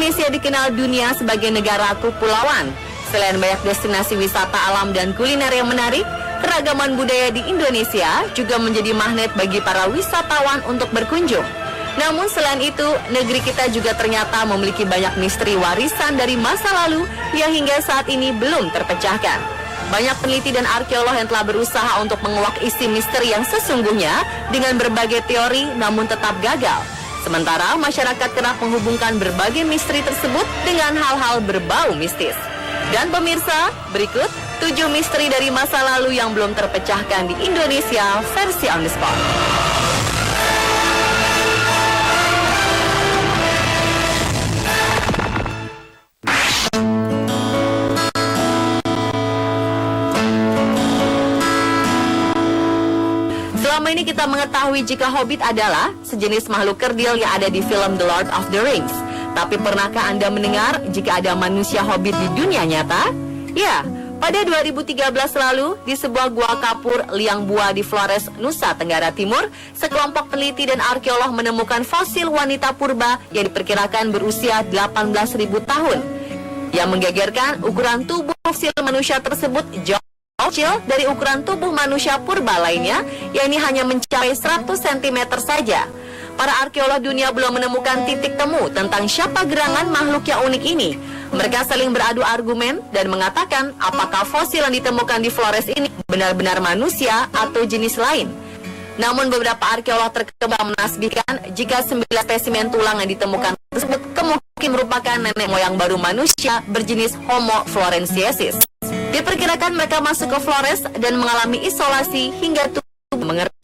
Indonesia dikenal dunia sebagai negara kepulauan. Selain banyak destinasi wisata alam dan kuliner yang menarik, keragaman budaya di Indonesia juga menjadi magnet bagi para wisatawan untuk berkunjung. Namun selain itu, negeri kita juga ternyata memiliki banyak misteri warisan dari masa lalu yang hingga saat ini belum terpecahkan. Banyak peneliti dan arkeolog yang telah berusaha untuk menguak isi misteri yang sesungguhnya dengan berbagai teori namun tetap gagal. Sementara masyarakat kerap menghubungkan berbagai misteri tersebut dengan hal-hal berbau mistis. Dan pemirsa, berikut 7 misteri dari masa lalu yang belum terpecahkan di Indonesia versi on the spot. Selama ini kita mengetahui jika Hobbit adalah sejenis makhluk kerdil yang ada di film The Lord of the Rings. Tapi pernahkah Anda mendengar jika ada manusia Hobbit di dunia nyata? Ya, pada 2013 lalu di sebuah gua kapur liang bua di Flores, Nusa Tenggara Timur, sekelompok peneliti dan arkeolog menemukan fosil wanita purba yang diperkirakan berusia 18.000 tahun. Yang menggegerkan, ukuran tubuh fosil manusia tersebut jauh kecil dari ukuran tubuh manusia purba lainnya, yakni hanya mencapai 100 cm saja. Para arkeolog dunia belum menemukan titik temu tentang siapa gerangan makhluk yang unik ini. Mereka saling beradu argumen dan mengatakan apakah fosil yang ditemukan di Flores ini benar-benar manusia atau jenis lain. Namun beberapa arkeolog terkembang menasbihkan jika 9 spesimen tulang yang ditemukan tersebut kemungkinan merupakan nenek moyang baru manusia berjenis Homo florensiensis. Diperkirakan mereka masuk ke Flores dan mengalami isolasi hingga tubuh mengerti.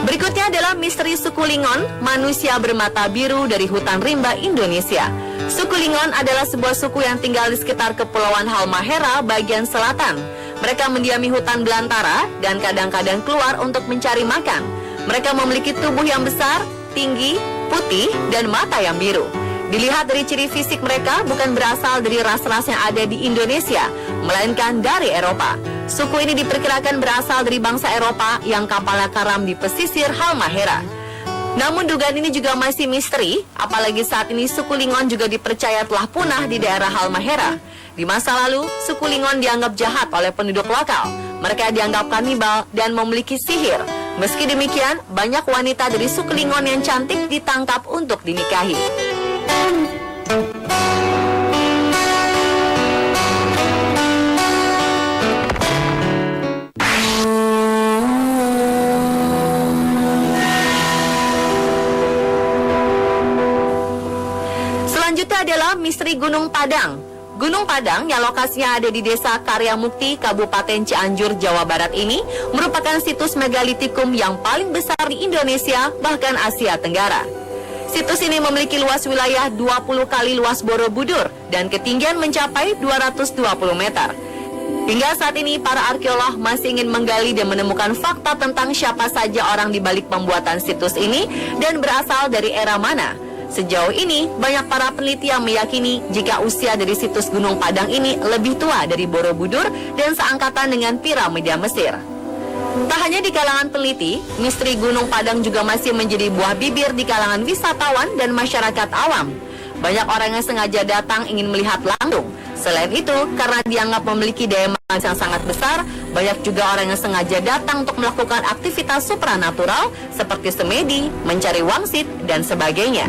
Berikutnya adalah misteri suku Lingon, manusia bermata biru dari hutan rimba Indonesia. Suku Lingon adalah sebuah suku yang tinggal di sekitar Kepulauan Halmahera bagian selatan. Mereka mendiami hutan belantara dan kadang-kadang keluar untuk mencari makan. Mereka memiliki tubuh yang besar, tinggi, putih, dan mata yang biru. Dilihat dari ciri fisik mereka bukan berasal dari ras-ras yang ada di Indonesia, melainkan dari Eropa. Suku ini diperkirakan berasal dari bangsa Eropa yang kapalnya karam di pesisir Halmahera. Namun dugaan ini juga masih misteri, apalagi saat ini suku Lingon juga dipercaya telah punah di daerah Halmahera. Di masa lalu, suku Lingon dianggap jahat oleh penduduk lokal. Mereka dianggap kanibal dan memiliki sihir. Meski demikian, banyak wanita dari suku Lingon yang cantik ditangkap untuk dinikahi. Selanjutnya adalah misteri Gunung Padang. Gunung Padang yang lokasinya ada di Desa Karya Mukti, Kabupaten Cianjur, Jawa Barat ini merupakan situs megalitikum yang paling besar di Indonesia, bahkan Asia Tenggara. Situs ini memiliki luas wilayah 20 kali luas Borobudur dan ketinggian mencapai 220 meter. Hingga saat ini, para arkeolog masih ingin menggali dan menemukan fakta tentang siapa saja orang di balik pembuatan situs ini dan berasal dari era mana. Sejauh ini, banyak para peneliti yang meyakini jika usia dari situs Gunung Padang ini lebih tua dari Borobudur dan seangkatan dengan piramida Mesir. Tak hanya di kalangan peneliti, misteri Gunung Padang juga masih menjadi buah bibir di kalangan wisatawan dan masyarakat awam. Banyak orang yang sengaja datang ingin melihat langsung. Selain itu, karena dianggap memiliki daya magnetis yang sangat besar, banyak juga orang yang sengaja datang untuk melakukan aktivitas supranatural seperti semedi, mencari wangsit, dan sebagainya.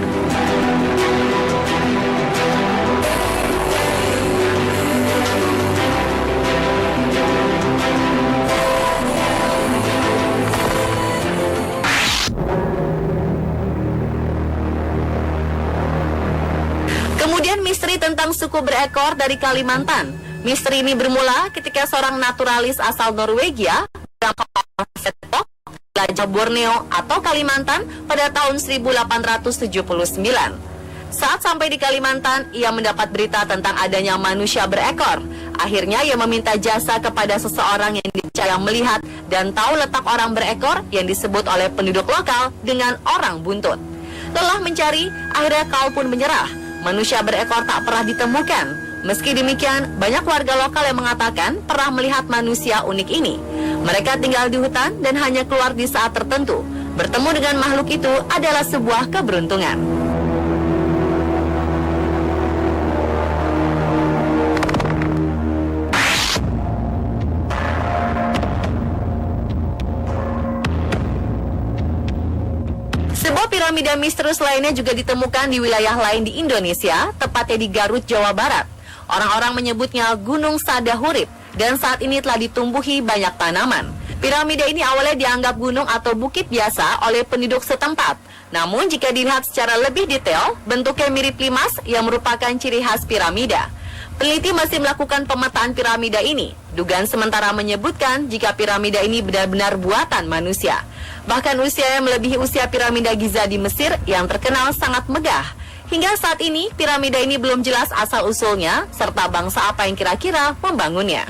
Kemudian misteri tentang suku berekor dari Kalimantan. Misteri ini bermula ketika seorang naturalis asal Norwegia jelajah Borneo atau Kalimantan pada tahun 1879. Saat sampai di Kalimantan, ia mendapat berita tentang adanya manusia berekor. Akhirnya ia meminta jasa kepada seseorang yang dipercaya melihat dan tahu letak orang berekor yang disebut oleh penduduk lokal dengan orang buntut. Lelah mencari, akhirnya kaum pun menyerah. Manusia berekor tak pernah ditemukan. Meski demikian, banyak warga lokal yang mengatakan pernah melihat manusia unik ini. Mereka tinggal di hutan dan hanya keluar di saat tertentu. Bertemu dengan makhluk itu adalah sebuah keberuntungan. Sebuah piramida misterius lainnya juga ditemukan di wilayah lain di Indonesia, tepatnya di Garut, Jawa Barat. Orang-orang menyebutnya Gunung Sadahurip dan saat ini telah ditumbuhi banyak tanaman. Piramida ini awalnya dianggap gunung atau bukit biasa oleh penduduk setempat. Namun jika dilihat secara lebih detail, bentuknya mirip limas yang merupakan ciri khas piramida. Peneliti masih melakukan pemetaan piramida ini. Dugaan sementara menyebutkan jika piramida ini benar-benar buatan manusia. Bahkan usianya melebihi usia piramida Giza di Mesir yang terkenal sangat megah. Hingga saat ini, piramida ini belum jelas asal-usulnya, serta bangsa apa yang kira-kira membangunnya.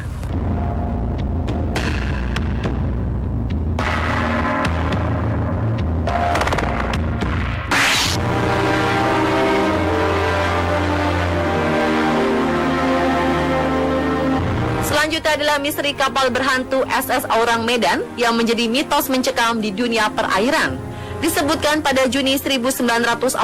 Selanjutnya adalah misteri kapal berhantu SS Aurang Medan yang menjadi mitos mencekam di dunia perairan. Disebutkan pada Juni 1947,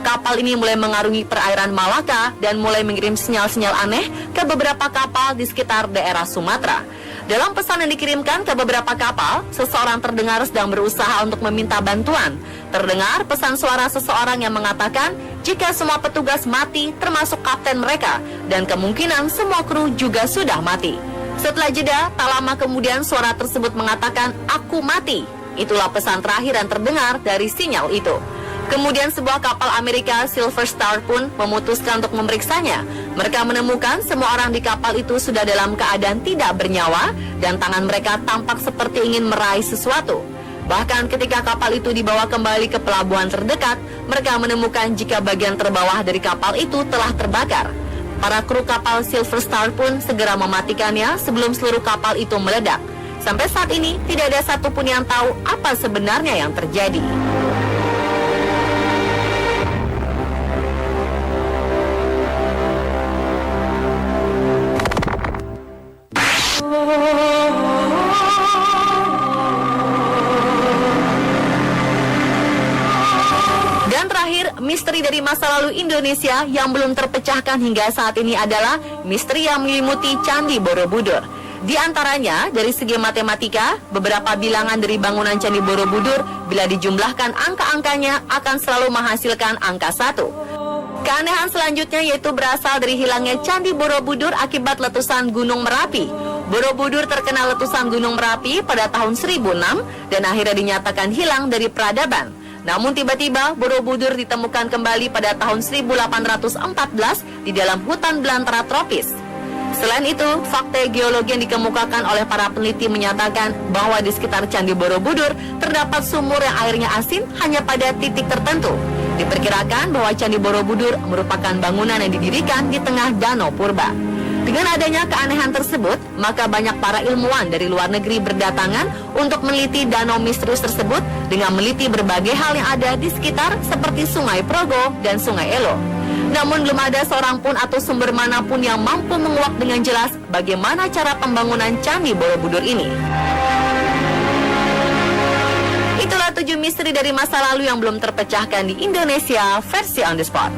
kapal ini mulai mengarungi perairan Malaka dan mulai mengirim sinyal-sinyal aneh ke beberapa kapal di sekitar daerah Sumatera. Dalam pesan yang dikirimkan ke beberapa kapal, seseorang terdengar sedang berusaha untuk meminta bantuan. Terdengar pesan suara seseorang yang mengatakan jika semua petugas mati termasuk kapten mereka dan kemungkinan semua kru juga sudah mati. Setelah jeda, tak lama kemudian suara tersebut mengatakan, "Aku mati." Itulah pesan terakhir yang terdengar dari sinyal itu. Kemudian sebuah kapal Amerika, Silver Star pun memutuskan untuk memeriksanya. Mereka menemukan semua orang di kapal itu sudah dalam keadaan tidak bernyawa dan tangan mereka tampak seperti ingin meraih sesuatu. Bahkan ketika kapal itu dibawa kembali ke pelabuhan terdekat, mereka menemukan jika bagian terbawah dari kapal itu telah terbakar. Para kru kapal Silver Star pun segera mematikannya sebelum seluruh kapal itu meledak. Sampai saat ini, tidak ada satupun yang tahu apa sebenarnya yang terjadi. Dan terakhir, misteri dari masa lalu Indonesia yang belum terpecahkan hingga saat ini adalah misteri yang menyelimuti Candi Borobudur. Di antaranya, dari segi matematika, beberapa bilangan dari bangunan Candi Borobudur bila dijumlahkan angka-angkanya akan selalu menghasilkan angka 1. Keanehan selanjutnya yaitu berasal dari hilangnya Candi Borobudur akibat letusan Gunung Merapi. Borobudur terkena letusan Gunung Merapi pada tahun 1006 dan akhirnya dinyatakan hilang dari peradaban. Namun tiba-tiba Borobudur ditemukan kembali pada tahun 1814 di dalam hutan belantara tropis. Selain itu, fakta geologi yang dikemukakan oleh para peneliti menyatakan bahwa di sekitar Candi Borobudur terdapat sumur yang airnya asin hanya pada titik tertentu. Diperkirakan bahwa Candi Borobudur merupakan bangunan yang didirikan di tengah danau purba. Dengan adanya keanehan tersebut, maka banyak para ilmuwan dari luar negeri berdatangan untuk meneliti danau misterius tersebut dengan meneliti berbagai hal yang ada di sekitar seperti Sungai Progo dan Sungai Elo. Namun belum ada seorang pun atau sumber manapun yang mampu menguak dengan jelas bagaimana cara pembangunan Candi Borobudur ini. Itulah 7 misteri dari masa lalu yang belum terpecahkan di Indonesia versi On The Spot.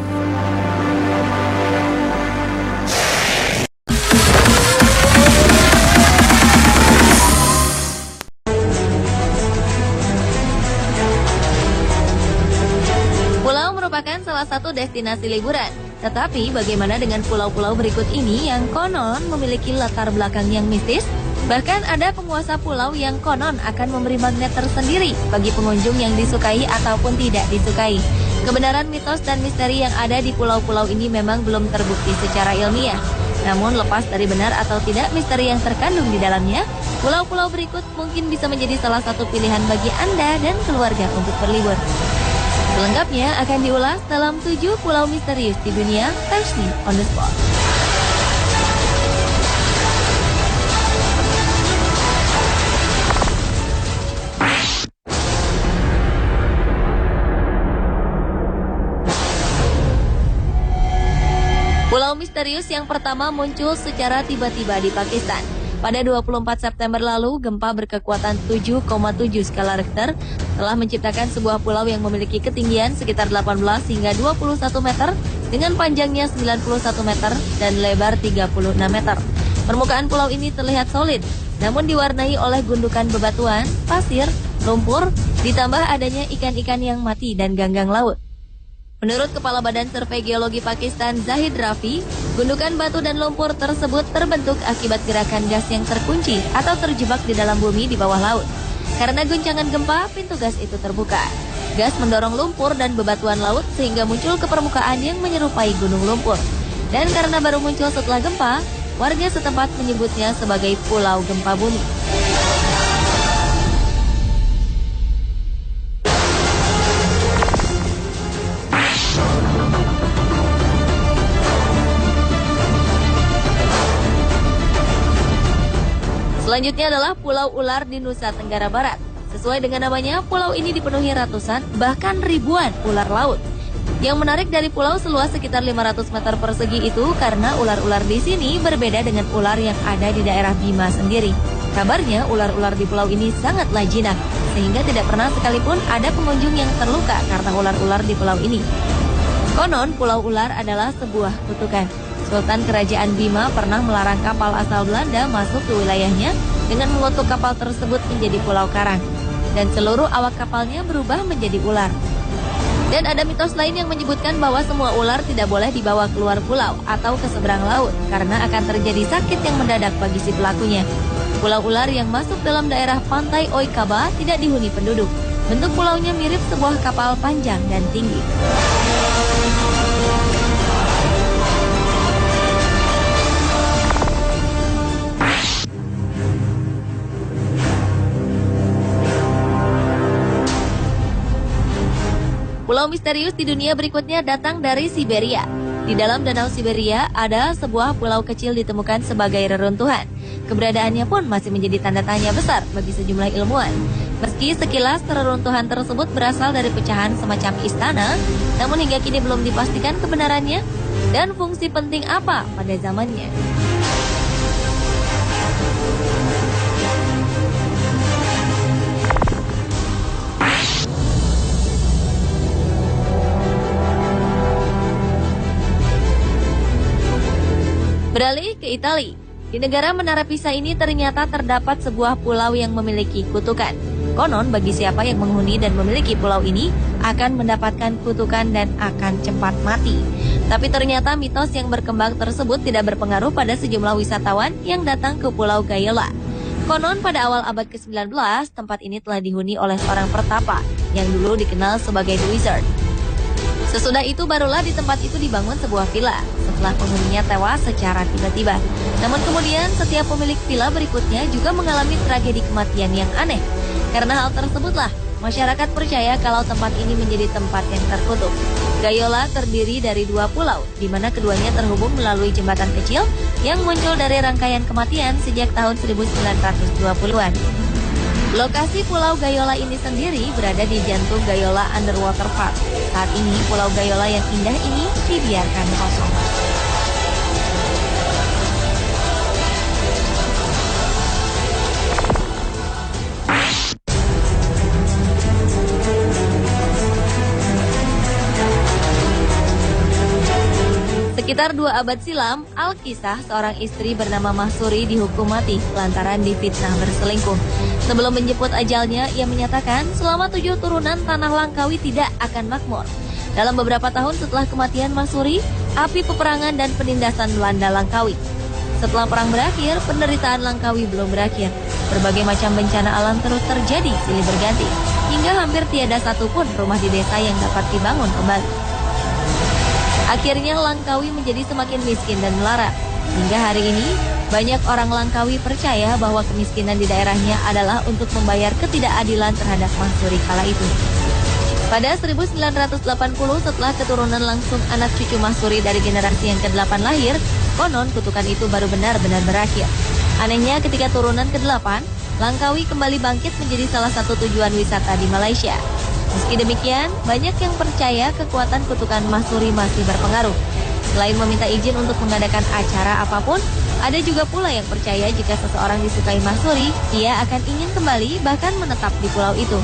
Merupakan salah satu destinasi liburan. Tetapi bagaimana dengan pulau-pulau berikut ini yang konon memiliki latar belakang yang mistis? Bahkan ada penguasa pulau yang konon akan memberi magnet tersendiri bagi pengunjung yang disukai ataupun tidak disukai. Kebenaran mitos dan misteri yang ada di pulau-pulau ini memang belum terbukti secara ilmiah. Namun lepas dari benar atau tidak misteri yang terkandung di dalamnya, pulau-pulau berikut mungkin bisa menjadi salah satu pilihan bagi Anda dan keluarga untuk berlibur. Selengkapnya akan diulas dalam 7 pulau misterius di dunia versi On The Spot. Pulau misterius yang pertama muncul secara tiba-tiba di Pakistan. Pada 24 September lalu, gempa berkekuatan 7,7 skala Richter telah menciptakan sebuah pulau yang memiliki ketinggian sekitar 18 hingga 21 meter dengan panjangnya 91 meter dan lebar 36 meter. Permukaan pulau ini terlihat solid, namun diwarnai oleh gundukan bebatuan, pasir, lumpur, ditambah adanya ikan-ikan yang mati dan ganggang laut. Menurut Kepala Badan Survei Geologi Pakistan Zahid Rafi, gundukan batu dan lumpur tersebut terbentuk akibat gerakan gas yang terkunci atau terjebak di dalam bumi di bawah laut. Karena guncangan gempa, pintu gas itu terbuka. Gas mendorong lumpur dan bebatuan laut sehingga muncul ke permukaan yang menyerupai gunung lumpur. Dan karena baru muncul setelah gempa, warga setempat menyebutnya sebagai Pulau Gempa Bumi. Selanjutnya adalah Pulau Ular di Nusa Tenggara Barat. Sesuai dengan namanya, pulau ini dipenuhi ratusan, bahkan ribuan ular laut. Yang menarik dari pulau seluas sekitar 500 meter persegi itu karena ular-ular di sini berbeda dengan ular yang ada di daerah Bima sendiri. Kabarnya ular-ular di pulau ini sangatlah jinak, sehingga tidak pernah sekalipun ada pengunjung yang terluka karena ular-ular di pulau ini. Konon, Pulau Ular adalah sebuah kutukan. Sultan Kerajaan Bima pernah melarang kapal asal Belanda masuk ke wilayahnya dengan mengutuk kapal tersebut menjadi pulau karang. Dan seluruh awak kapalnya berubah menjadi ular. Dan ada mitos lain yang menyebutkan bahwa semua ular tidak boleh dibawa keluar pulau atau ke seberang laut karena akan terjadi sakit yang mendadak bagi si pelakunya. Pulau Ular yang masuk dalam daerah pantai Oikaba tidak dihuni penduduk. Bentuk pulaunya mirip sebuah kapal panjang dan tinggi. Pulau misterius di dunia berikutnya datang dari Siberia. Di dalam Danau Siberia ada sebuah pulau kecil ditemukan sebagai reruntuhan. Keberadaannya pun masih menjadi tanda tanya besar bagi sejumlah ilmuwan. Meski sekilas reruntuhan tersebut berasal dari pecahan semacam istana, namun hingga kini belum dipastikan kebenarannya dan fungsi penting apa pada zamannya. Beralih ke Italia. Di negara Menara Pisa ini ternyata terdapat sebuah pulau yang memiliki kutukan. Konon bagi siapa yang menghuni dan memiliki pulau ini akan mendapatkan kutukan dan akan cepat mati. Tapi ternyata mitos yang berkembang tersebut tidak berpengaruh pada sejumlah wisatawan yang datang ke Pulau Gayola. Konon pada awal abad ke-19, tempat ini telah dihuni oleh seorang pertapa yang dulu dikenal sebagai The Wizard. Sesudah itu barulah di tempat itu dibangun sebuah villa setelah penghuninya tewas secara tiba-tiba. Namun kemudian setiap pemilik villa berikutnya juga mengalami tragedi kematian yang aneh. Karena hal tersebutlah masyarakat percaya kalau tempat ini menjadi tempat yang terkutuk. Gayola terdiri dari dua pulau, di mana keduanya terhubung melalui jembatan kecil yang muncul dari rangkaian kematian sejak tahun 1920-an. Lokasi Pulau Gayola ini sendiri berada di jantung Gayola Underwater Park. Saat ini Pulau Gayola yang indah ini dibiarkan kosong. Sekitar 2 abad silam, Al-Kisah, seorang istri bernama Mahsuri dihukum mati lantaran difitnah berselingkuh. Sebelum menjemput ajalnya, ia menyatakan selama 7 turunan tanah Langkawi tidak akan makmur. Dalam beberapa tahun setelah kematian Mahsuri, api peperangan dan penindasan melanda Langkawi. Setelah perang berakhir, penderitaan Langkawi belum berakhir. Berbagai macam bencana alam terus terjadi silih berganti, hingga hampir tiada satupun rumah di desa yang dapat dibangun kembali. Akhirnya Langkawi menjadi semakin miskin dan melarat. Hingga hari ini, banyak orang Langkawi percaya bahwa kemiskinan di daerahnya adalah untuk membayar ketidakadilan terhadap Mahsuri kala itu. Pada 1980 setelah keturunan langsung anak cucu Mahsuri dari generasi yang ke-8 lahir, konon kutukan itu baru benar-benar berakhir. Anehnya ketika turunan ke-8, Langkawi kembali bangkit menjadi salah satu tujuan wisata di Malaysia. Meski demikian, banyak yang percaya kekuatan kutukan Mahsuri masih berpengaruh. Selain meminta izin untuk mengadakan acara apapun, ada juga pula yang percaya jika seseorang disukai mahsuri, ia akan ingin kembali bahkan menetap di pulau itu.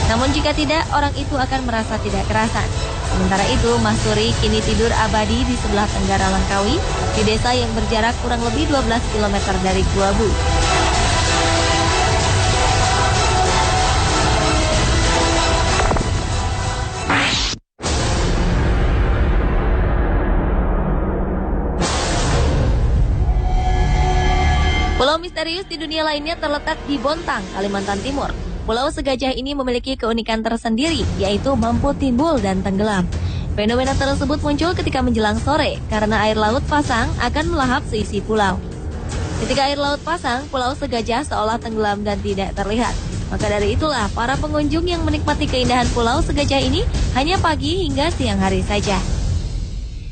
Namun jika tidak, orang itu akan merasa tidak kerasan. Sementara itu, mahsuri kini tidur abadi di sebelah tenggara Langkawi, di desa yang berjarak kurang lebih 12 km dari Gua Bu. Pulau misterius di dunia lainnya terletak di Bontang, Kalimantan Timur. Pulau segajah ini memiliki keunikan tersendiri, yaitu mampu timbul dan tenggelam. Fenomena tersebut muncul ketika menjelang sore, karena air laut pasang akan melahap seisi pulau. Ketika air laut pasang, pulau segajah seolah tenggelam dan tidak terlihat. Maka dari itulah, para pengunjung yang menikmati keindahan pulau segajah ini hanya pagi hingga siang hari saja.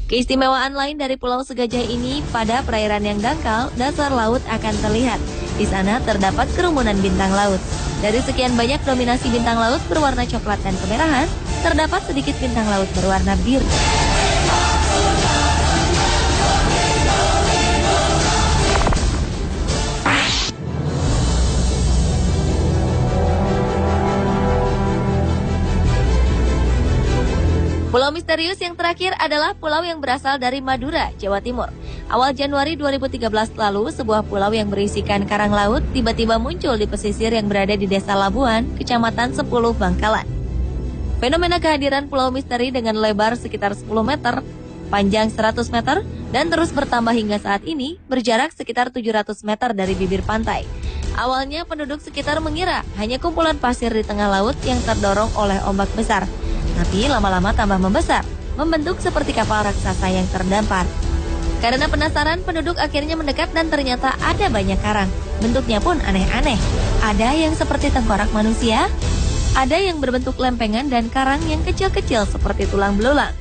Keistimewaan lain dari pulau segajah ini, pada perairan yang dangkal, dasar laut akan terlihat. Di sana terdapat kerumunan bintang laut. Dari sekian banyak dominasi bintang laut berwarna coklat dan kemerahan, terdapat sedikit bintang laut berwarna biru. Pulau misterius yang terakhir adalah pulau yang berasal dari Madura, Jawa Timur. Awal Januari 2013 lalu, sebuah pulau yang berisikan karang laut tiba-tiba muncul di pesisir yang berada di Desa Labuan, Kecamatan 10 Bangkalan. Fenomena kehadiran pulau misteri dengan lebar sekitar 10 meter, panjang 100 meter, dan terus bertambah hingga saat ini, berjarak sekitar 700 meter dari bibir pantai. Awalnya penduduk sekitar mengira hanya kumpulan pasir di tengah laut yang terdorong oleh ombak besar. Tapi lama-lama tambah membesar, membentuk seperti kapal raksasa yang terdampar. Karena penasaran, penduduk akhirnya mendekat dan ternyata ada banyak karang. Bentuknya pun aneh-aneh. Ada yang seperti tengkorak manusia, ada yang berbentuk lempengan dan karang yang kecil-kecil seperti tulang belulang.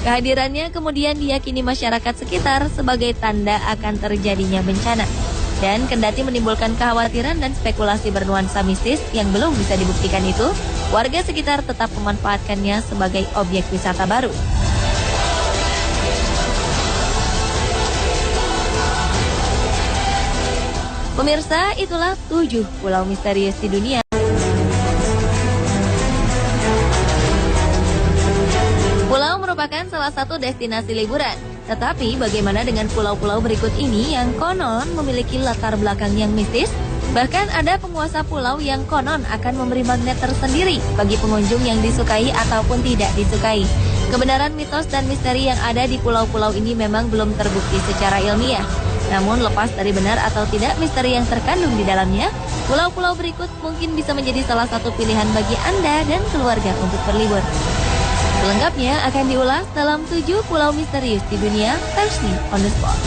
Kehadirannya kemudian diyakini masyarakat sekitar sebagai tanda akan terjadinya bencana. Dan kendati menimbulkan kekhawatiran dan spekulasi bernuansa mistis yang belum bisa dibuktikan itu, warga sekitar tetap memanfaatkannya sebagai objek wisata baru. Pemirsa, itulah 7 pulau misterius di dunia. Pulau merupakan salah satu destinasi liburan. Tetapi bagaimana dengan pulau-pulau berikut ini yang konon memiliki latar belakang yang mistis? Bahkan ada penguasa pulau yang konon akan memberi magnet tersendiri bagi pengunjung yang disukai ataupun tidak disukai. Kebenaran mitos dan misteri yang ada di pulau-pulau ini memang belum terbukti secara ilmiah. Namun lepas dari benar atau tidak misteri yang terkandung di dalamnya, pulau-pulau berikut mungkin bisa menjadi salah satu pilihan bagi Anda dan keluarga untuk berlibur. Selengkapnya akan diulas dalam 7 pulau misterius di dunia versi On The Spot.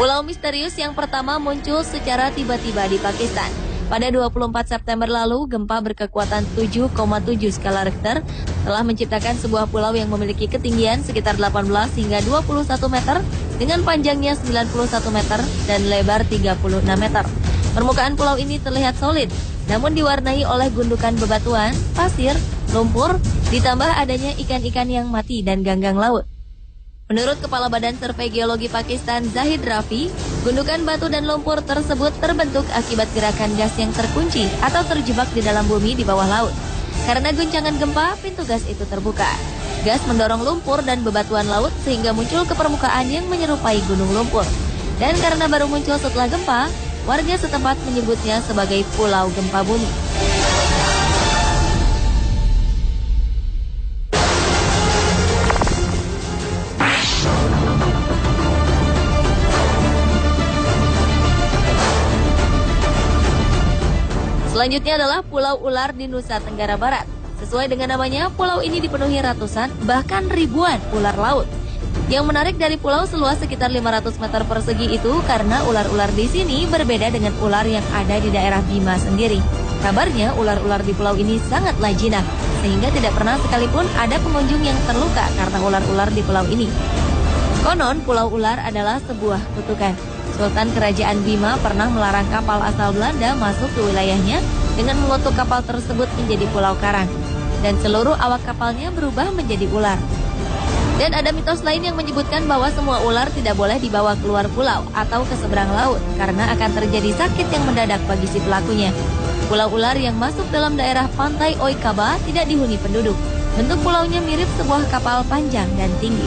Pulau misterius yang pertama muncul secara tiba-tiba di Pakistan. Pada 24 September lalu, gempa berkekuatan 7,7 skala Richter telah menciptakan sebuah pulau yang memiliki ketinggian sekitar 18 hingga 21 meter dengan panjangnya 91 meter dan lebar 36 meter. Permukaan pulau ini terlihat solid, namun diwarnai oleh gundukan bebatuan, pasir, lumpur, ditambah adanya ikan-ikan yang mati dan ganggang laut. Menurut Kepala Badan Survei Geologi Pakistan Zahid Rafi, gundukan batu dan lumpur tersebut terbentuk akibat gerakan gas yang terkunci atau terjebak di dalam bumi di bawah laut. Karena guncangan gempa, pintu gas itu terbuka. Gas mendorong lumpur dan bebatuan laut sehingga muncul ke permukaan yang menyerupai gunung lumpur. Dan karena baru muncul setelah gempa, warga setempat menyebutnya sebagai Pulau Gempa Bumi. Selanjutnya adalah Pulau Ular di Nusa Tenggara Barat. Sesuai dengan namanya, pulau ini dipenuhi ratusan, bahkan ribuan ular laut. Yang menarik dari pulau seluas sekitar 500 meter persegi itu karena ular-ular di sini berbeda dengan ular yang ada di daerah Bima sendiri. Kabarnya ular-ular di pulau ini sangatlah jinak, sehingga tidak pernah sekalipun ada pengunjung yang terluka karena ular-ular di pulau ini. Konon, Pulau Ular adalah sebuah kutukan. Sultan Kerajaan Bima pernah melarang kapal asal Belanda masuk ke wilayahnya dengan mengutuk kapal tersebut menjadi pulau karang. Dan seluruh awak kapalnya berubah menjadi ular. Dan ada mitos lain yang menyebutkan bahwa semua ular tidak boleh dibawa keluar pulau atau ke seberang laut karena akan terjadi sakit yang mendadak bagi si pelakunya. Pulau ular yang masuk dalam daerah pantai Oikaba tidak dihuni penduduk. Bentuk pulaunya mirip sebuah kapal panjang dan tinggi.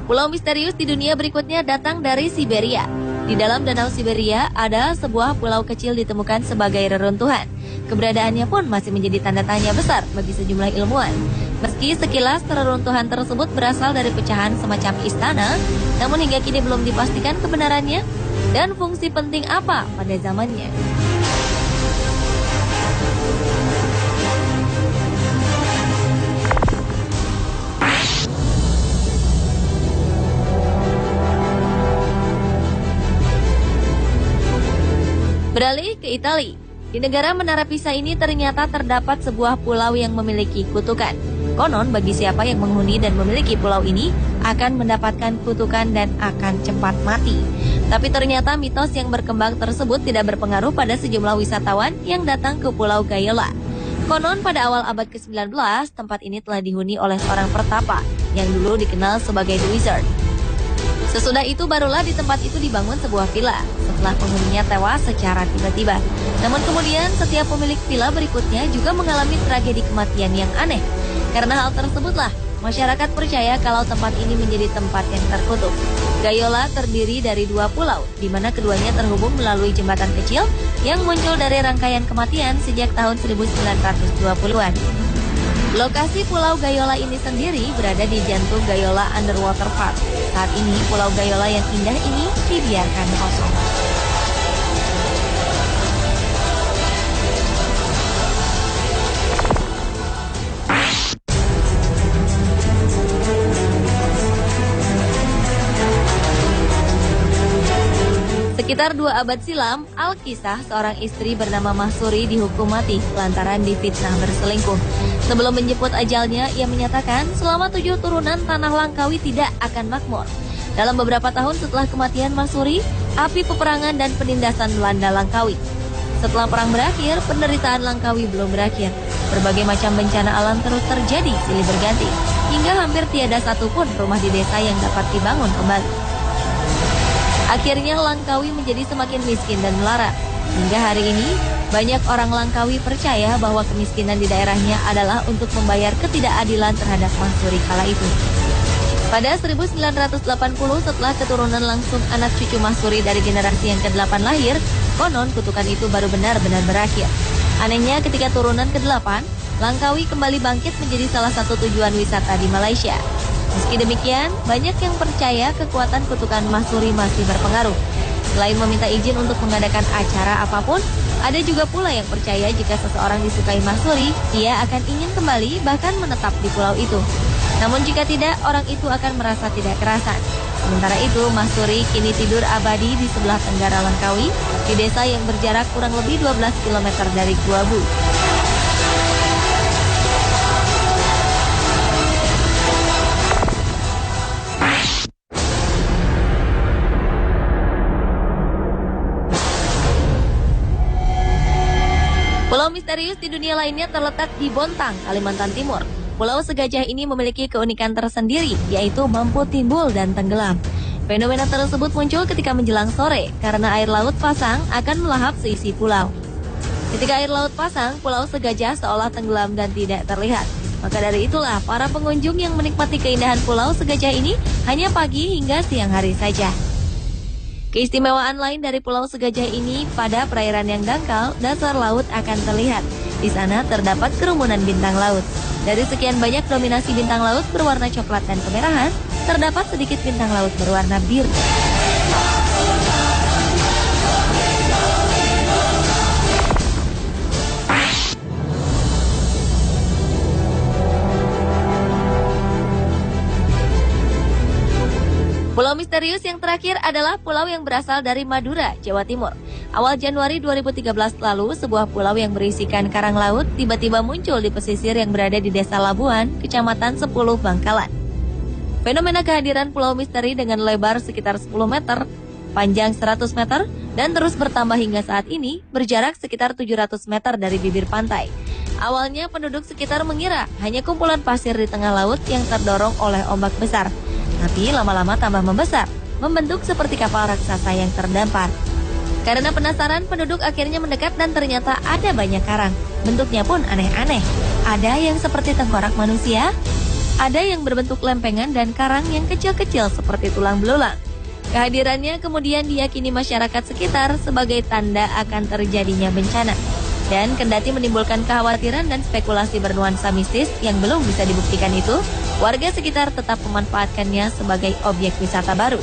Pulau misterius di dunia berikutnya datang dari Siberia. Di dalam Danau Siberia ada sebuah pulau kecil ditemukan sebagai reruntuhan. Keberadaannya pun masih menjadi tanda tanya besar bagi sejumlah ilmuwan. Meski sekilas reruntuhan tersebut berasal dari pecahan semacam istana, namun hingga kini belum dipastikan kebenarannya dan fungsi penting apa pada zamannya. Beralih ke Italia. Di negara Menara Pisa ini ternyata terdapat sebuah pulau yang memiliki kutukan. Konon bagi siapa yang menghuni dan memiliki pulau ini akan mendapatkan kutukan dan akan cepat mati. Tapi ternyata mitos yang berkembang tersebut tidak berpengaruh pada sejumlah wisatawan yang datang ke Pulau Gaiola. Konon pada awal abad ke-19, tempat ini telah dihuni oleh seorang pertapa yang dulu dikenal sebagai The Wizard. Sesudah itu barulah di tempat itu dibangun sebuah villa setelah penghuninya tewas secara tiba-tiba. Namun kemudian setiap pemilik villa berikutnya juga mengalami tragedi kematian yang aneh. Karena hal tersebutlah masyarakat percaya kalau tempat ini menjadi tempat yang terkutuk. Gaiola terdiri dari dua pulau, di mana keduanya terhubung melalui jembatan kecil yang muncul dari rangkaian kematian sejak tahun 1920-an. Lokasi Pulau Gaiola ini sendiri berada di jantung Gaiola Underwater Park. Saat ini Pulau Gaiola yang indah ini dibiarkan kosong. Sekitar 2 abad silam, Alkisah, seorang istri bernama Mahsuri dihukum mati lantaran difitnah berselingkuh. Sebelum menjemput ajalnya, ia menyatakan selama 7 turunan tanah Langkawi tidak akan makmur. Dalam beberapa tahun setelah kematian Mahsuri, api peperangan dan penindasan melanda Langkawi. Setelah perang berakhir, penderitaan Langkawi belum berakhir. Berbagai macam bencana alam terus terjadi silih berganti, hingga hampir tiada satupun rumah di desa yang dapat dibangun kembali. Akhirnya Langkawi menjadi semakin miskin dan melarat. Hingga hari ini, banyak orang Langkawi percaya bahwa kemiskinan di daerahnya adalah untuk membayar ketidakadilan terhadap Mahsuri kala itu. Pada 1980 setelah keturunan langsung anak cucu Mahsuri dari generasi yang ke-8 lahir, konon kutukan itu baru benar-benar berakhir. Anehnya ketika turunan ke-8, Langkawi kembali bangkit menjadi salah satu tujuan wisata di Malaysia. Meski demikian, banyak yang percaya kekuatan kutukan Mahsuri masih berpengaruh. Selain meminta izin untuk mengadakan acara apapun, ada juga pula yang percaya jika seseorang disukai Mahsuri, ia akan ingin kembali bahkan menetap di pulau itu. Namun jika tidak, orang itu akan merasa tidak kerasan. Sementara itu, Mahsuri kini tidur abadi di sebelah tenggara Langkawi, di desa yang berjarak kurang lebih 12 km dari Guabu. Pulau misterius di dunia lainnya terletak di Bontang, Kalimantan Timur. Pulau segajah ini memiliki keunikan tersendiri, yaitu mampu timbul dan tenggelam. Fenomena tersebut muncul ketika menjelang sore, karena air laut pasang akan melahap seisi pulau. Ketika air laut pasang, pulau segajah seolah tenggelam dan tidak terlihat. Maka dari itulah, para pengunjung yang menikmati keindahan pulau segajah ini hanya pagi hingga siang hari saja. Keistimewaan lain dari Pulau Segajah ini, pada perairan yang dangkal, dasar laut akan terlihat. Di sana terdapat kerumunan bintang laut. Dari sekian banyak dominasi bintang laut berwarna coklat dan kemerahan, terdapat sedikit bintang laut berwarna biru. Pulau Misteri misterius yang terakhir adalah pulau yang berasal dari Madura, Jawa Timur. Awal Januari 2013 lalu, sebuah pulau yang berisikan karang laut tiba-tiba muncul di pesisir yang berada di Desa Labuan, Kecamatan 10 Bangkalan. Fenomena kehadiran pulau misteri dengan lebar sekitar 10 meter, panjang 100 meter, dan terus bertambah hingga saat ini berjarak sekitar 700 meter dari bibir pantai. Awalnya penduduk sekitar mengira hanya kumpulan pasir di tengah laut yang terdorong oleh ombak besar. Tapi lama-lama tambah membesar, membentuk seperti kapal raksasa yang terdampar. Karena penasaran, penduduk akhirnya mendekat dan ternyata ada banyak karang. Bentuknya pun aneh-aneh. Ada yang seperti tengkorak manusia, ada yang berbentuk lempengan dan karang yang kecil-kecil seperti tulang belulang. Kehadirannya kemudian diyakini masyarakat sekitar sebagai tanda akan terjadinya bencana. Dan kendati menimbulkan kekhawatiran dan spekulasi bernuansa mistis yang belum bisa dibuktikan itu, warga sekitar tetap memanfaatkannya sebagai objek wisata baru.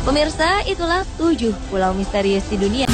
Pemirsa, itulah 7 pulau misterius di dunia.